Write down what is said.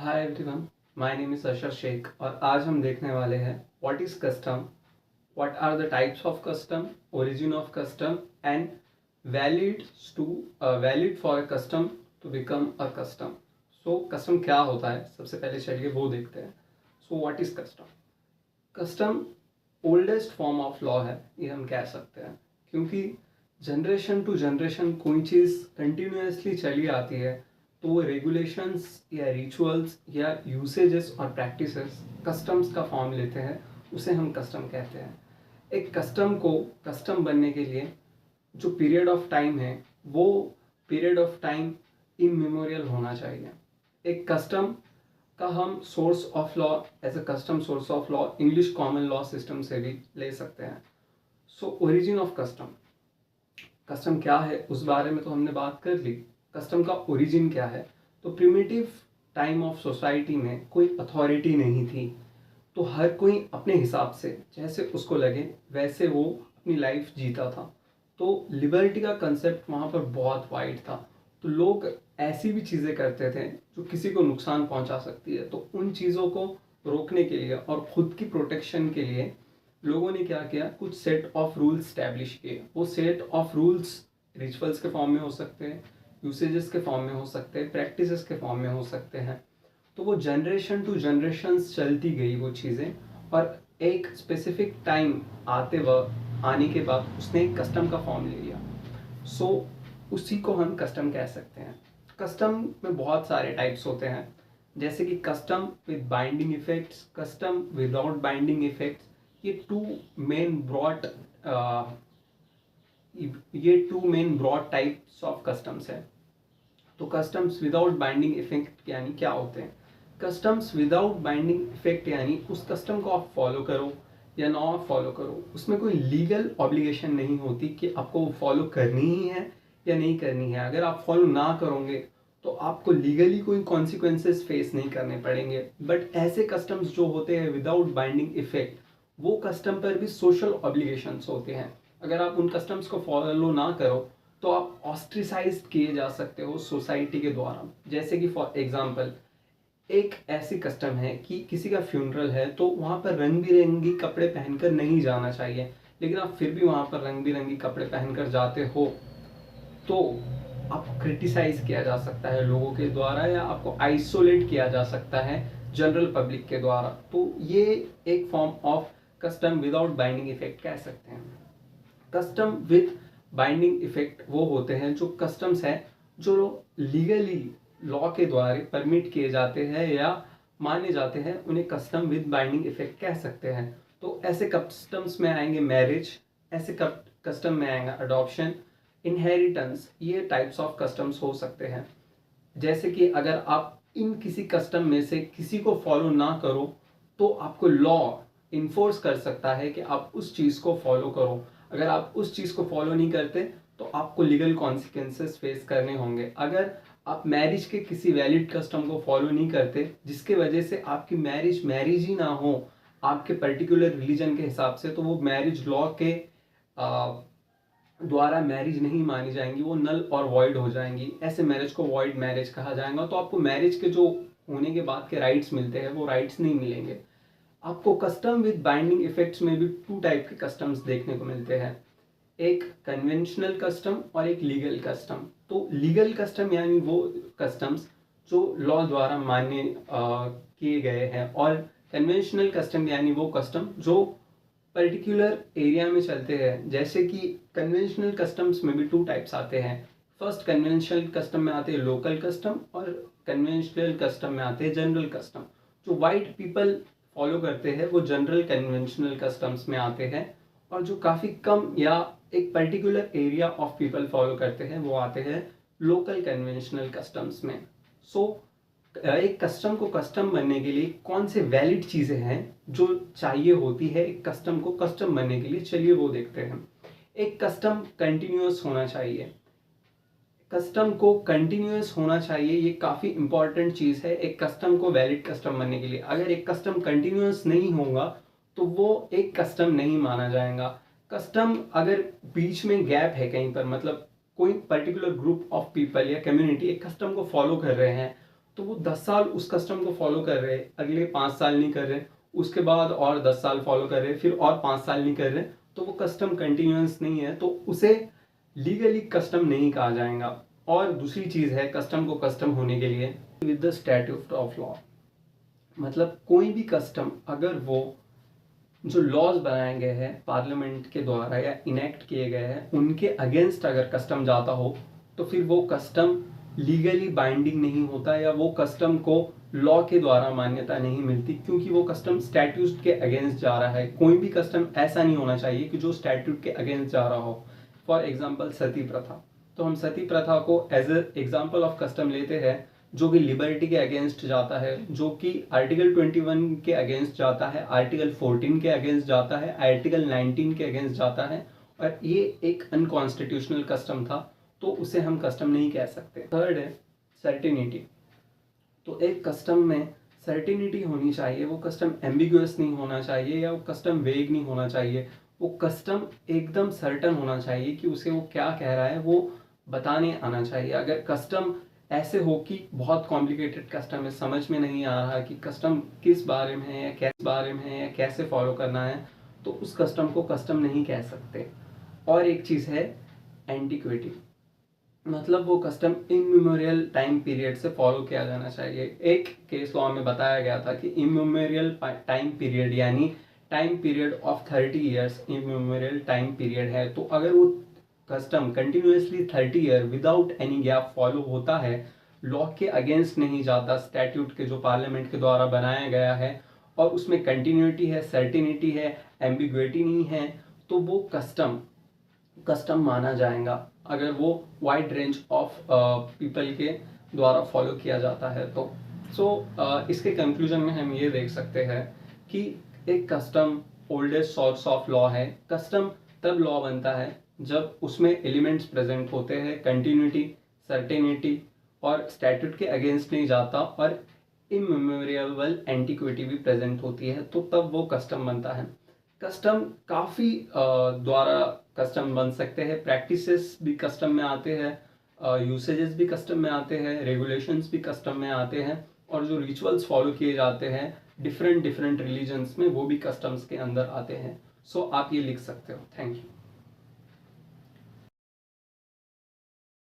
Hi everyone, my name is Ashar Shaikh और आज हम देखने वाले हैं what is custom, what are the types of custom, origin of custom and valid to valid for a custom to become a custom. So custom क्या होता है, सबसे पहले चलिए वो देखते हैं। So what is custom? Custom oldest form of law है, ये हम कह सकते हैं, क्योंकि जनरेशन टू जनरेशन कोई चीज़ कंटिन्यूसली चली आती है तो वो रेगुलेशंस या रिचुअल्स या यूसेजेस और प्रैक्टिसेस कस्टम्स का फॉर्म लेते हैं, उसे हम कस्टम कहते हैं। एक कस्टम को कस्टम बनने के लिए जो पीरियड ऑफ टाइम है वो पीरियड ऑफ टाइम इममेमोरियल होना चाहिए। एक कस्टम का हम source of law as a custom source of law English common law system से भी ले सकते हैं। So origin of custom, custom क्या है उस बारे में तो हमने बात कर ली। कस्टम का ओरिजिन क्या है? तो प्रिमिटिव टाइम ऑफ सोसाइटी में कोई अथॉरिटी नहीं थी, तो हर कोई अपने हिसाब से जैसे उसको लगे वैसे वो अपनी लाइफ जीता था। तो लिबर्टी का कंसेप्ट वहाँ पर बहुत वाइड था, तो लोग ऐसी भी चीज़ें करते थे जो किसी को नुकसान पहुँचा सकती है, तो उन चीज़ों को रोकने के लिए और ख़ुद की प्रोटेक्शन के लिए लोगों ने क्या किया, कुछ सेट ऑफ रूल्स स्टैब्लिश किए। वो सेट ऑफ रूल्स रिचुअल्स के फॉर्म में हो सकते हैं, यूसेजेस के फॉर्म में हो सकते हैं, प्रैक्टिसेस के फॉर्म में हो सकते हैं। तो वो जनरेशन टू जनरेशन चलती गई वो चीज़ें, और एक स्पेसिफिक टाइम आने के बाद उसने एक कस्टम का फॉर्म ले लिया। सो उसी को हम कस्टम कह सकते हैं। कस्टम में बहुत सारे टाइप्स होते हैं, जैसे कि custom with binding effects, custom without binding effects. ये two main broad types of customs है। तो कस्टम्स विदाउट बाइंडिंग इफेक्ट यानी क्या होते हैं? कस्टम्स विदाउट बाइंडिंग इफेक्ट यानी उस कस्टम को आप फॉलो करो या ना फॉलो करो, उसमें कोई लीगल ऑब्लिगेशन नहीं होती कि आपको वो फॉलो करनी ही है या नहीं करनी है। अगर आप फॉलो ना करोगे तो आपको लीगली कोई कॉन्सिक्वेंसेस फेस नहीं करने पड़ेंगे। बट ऐसे कस्टम्स जो होते हैं विदाउट बाइंडिंग इफेक्ट, वो कस्टम पर भी सोशल ऑब्लिगेशंस होते हैं। अगर आप उन कस्टम्स को फॉलो ना करो तो आप ऑस्ट्रिसाइज किए जा सकते हो सोसाइटी के द्वारा। जैसे कि फॉर एग्जांपल एक ऐसी कस्टम है कि किसी का फ्यूनरल है तो वहाँ पर रंग बिरंगी कपड़े पहनकर नहीं जाना चाहिए, लेकिन आप फिर भी वहाँ पर रंग बिरंगी कपड़े पहनकर जाते हो तो आपको क्रिटिसाइज किया जा सकता है लोगों के द्वारा, या आपको आइसोलेट किया जा सकता है जनरल पब्लिक के द्वारा। तो ये एक form of custom without binding effect कह सकते हैं। कस्टम विद बाइंडिंग इफेक्ट वो होते हैं जो कस्टम्स हैं जो लीगली लॉ के द्वारा परमिट किए जाते हैं या माने जाते हैं, उन्हें कस्टम विद बाइंडिंग इफेक्ट कह सकते हैं। तो ऐसे कस्टम्स में आएंगे मैरिज, ऐसे कस्टम में आएगा अडॉप्शन, इनहेरिटेंस। ये टाइप्स ऑफ कस्टम्स हो सकते हैं। जैसे कि अगर आप इन किसी कस्टम में से किसी को फॉलो ना करो तो आपको लॉ इन्फोर्स कर सकता है कि आप उस चीज़ को फॉलो करो। अगर आप उस चीज़ को फॉलो नहीं करते तो आपको लीगल कॉन्सिक्वेंसेस फेस करने होंगे। अगर आप मैरिज के किसी वैलिड कस्टम को फॉलो नहीं करते जिसके वजह से आपकी मैरिज ही ना हो आपके पर्टिकुलर रिलीजन के हिसाब से, तो वो मैरिज लॉ के द्वारा मैरिज नहीं मानी जाएंगी, वो नल और वॉइड हो जाएंगी। ऐसे मैरिज को वॉइड मैरिज कहा जाएगा। तो आपको मैरिज के जो होने के बाद के राइट्स मिलते हैं वो राइट्स नहीं मिलेंगे। आपको कस्टम विद बाइंडिंग इफेक्ट्स में भी टू टाइप के कस्टम्स देखने को मिलते हैं, एक कन्वेंशनल कस्टम और एक लीगल कस्टम। तो लीगल कस्टम यानी वो कस्टम्स जो लॉ द्वारा मान्य किए गए हैं, और कन्वेंशनल कस्टम यानी वो कस्टम जो पर्टिकुलर एरिया में चलते हैं। जैसे कि कन्वेंशनल कस्टम्स में भी टू टाइप्स आते हैं। फर्स्ट कन्वेंशनल कस्टम में आते हैं लोकल कस्टम, और कन्वेंशनल कस्टम में आते हैं जनरल कस्टम। जो वाइट पीपल फॉलो करते हैं वो जनरल कन्वेंशनल कस्टम्स में आते हैं, और जो काफ़ी कम या एक particular area of people follow करते हैं वो आते हैं लोकल कन्वेंशनल कस्टम्स में। सो एक कस्टम को कस्टम बनने के लिए कौन से वैलिड चीज़ें हैं जो चाहिए होती है एक कस्टम को कस्टम बनने के लिए, चलिए वो देखते हैं। एक कस्टम कंटिन्यूअस होना चाहिए। कस्टम को कंटिन्यूअस होना चाहिए, ये काफ़ी इंपॉर्टेंट चीज़ है एक कस्टम को वैलिड कस्टम बनने के लिए। अगर एक कस्टम कंटिन्यूअस नहीं होगा तो वो एक कस्टम नहीं माना जाएगा। कस्टम अगर बीच में गैप है कहीं पर, मतलब कोई पर्टिकुलर ग्रुप ऑफ पीपल या कम्युनिटी एक कस्टम को फॉलो कर रहे हैं तो वो 10 साल उस कस्टम को फॉलो कर रहे, अगले 5 साल नहीं कर रहे, उसके बाद और 10 साल फॉलो कर रहे, फिर और 5 साल नहीं कर रहे, तो वो कस्टम कंटिन्यूअस नहीं है, तो उसे लीगली कस्टम नहीं कहा जाएगा। और दूसरी चीज़ है कस्टम को कस्टम होने के लिए with the statute of law, मतलब कोई भी कस्टम अगर वो जो लॉज बनाए गए हैं पार्लियामेंट के द्वारा या इनेक्ट किए गए हैं उनके अगेंस्ट अगर कस्टम जाता हो तो फिर वो कस्टम लीगली बाइंडिंग नहीं होता, या वो कस्टम को लॉ के द्वारा मान्यता नहीं मिलती, क्योंकि वो कस्टम स्टैट्यूट के अगेंस्ट जा रहा है। कोई भी कस्टम ऐसा नहीं होना चाहिए कि जो स्टैट्यूट के अगेंस्ट जा रहा हो। फॉर एग्जाम्पल सती प्रथा, तो हम सती प्रथा को as a example of custom लेते हैं जो कि लिबर्टी के अगेंस्ट जाता है, जो कि आर्टिकल 21 के अगेंस्ट जाता है, आर्टिकल 14 के अगेंस्ट जाता है, आर्टिकल 19 के अगेंस्ट जाता है, और ये एक अनकॉन्स्टिट्यूशनल कस्टम था, तो उसे हम कस्टम नहीं कह सकते। थर्ड है सर्टिनिटी। तो एक कस्टम में सर्टिनिटी होनी चाहिए, वो कस्टम एम्बिगुअस नहीं होना चाहिए या वो कस्टम वेग नहीं होना चाहिए, वो कस्टम एकदम सर्टन होना चाहिए कि उसे वो क्या कह रहा है वो बताने आना चाहिए। अगर कस्टम ऐसे हो कि बहुत कॉम्प्लिकेटेड कस्टम है, समझ में नहीं आ रहा कि कस्टम किस बारे में है या कैसे फॉलो करना है, तो उस कस्टम को कस्टम नहीं कह सकते। और एक चीज़ है एंटिक्विटी, मतलब वो कस्टम इमेमोरियल टाइम पीरियड से फॉलो किया जाना चाहिए। एक केस लॉ में बताया गया था कि इमेमोरियल टाइम पीरियड यानी time period of 30 years immemorial time period है, तो अगर वो custom continuously 30 year without any gap follow होता है, लॉ के अगेंस्ट नहीं जाता, स्टैट्यूट के जो पार्लियामेंट के द्वारा बनाया गया है, और उसमें कंटिन्यूटी है, सर्टिनिटी है, एम्बिग्विटी नहीं है, तो वो कस्टम माना जाएगा अगर वो वाइड रेंज ऑफ पीपल के द्वारा फॉलो किया जाता है। तो इसके कंक्लूजन में हम ये देख सकते हैं कि एक custom oldest source of law है। कस्टम तब लॉ बनता है जब उसमें एलिमेंट्स प्रेजेंट होते हैं, कंटिन्यूटी, सर्टेनिटी, और स्टैट्यूट के अगेंस्ट नहीं जाता, और इमेमोरियल एंटिक्विटी भी प्रेजेंट होती है, तो तब वो कस्टम बनता है। कस्टम काफ़ी द्वारा कस्टम बन सकते हैं, प्रैक्टिसेस भी कस्टम में आते हैं, यूसेजेस भी कस्टम में आते हैं, रेगुलेशंस भी कस्टम में आते हैं, और जो रिचुअल्स फॉलो किए जाते हैं डिफरेंट रिलीजन्स में वो भी कस्टम्स के अंदर आते हैं। सो आप ये लिख सकते हो। Thank you.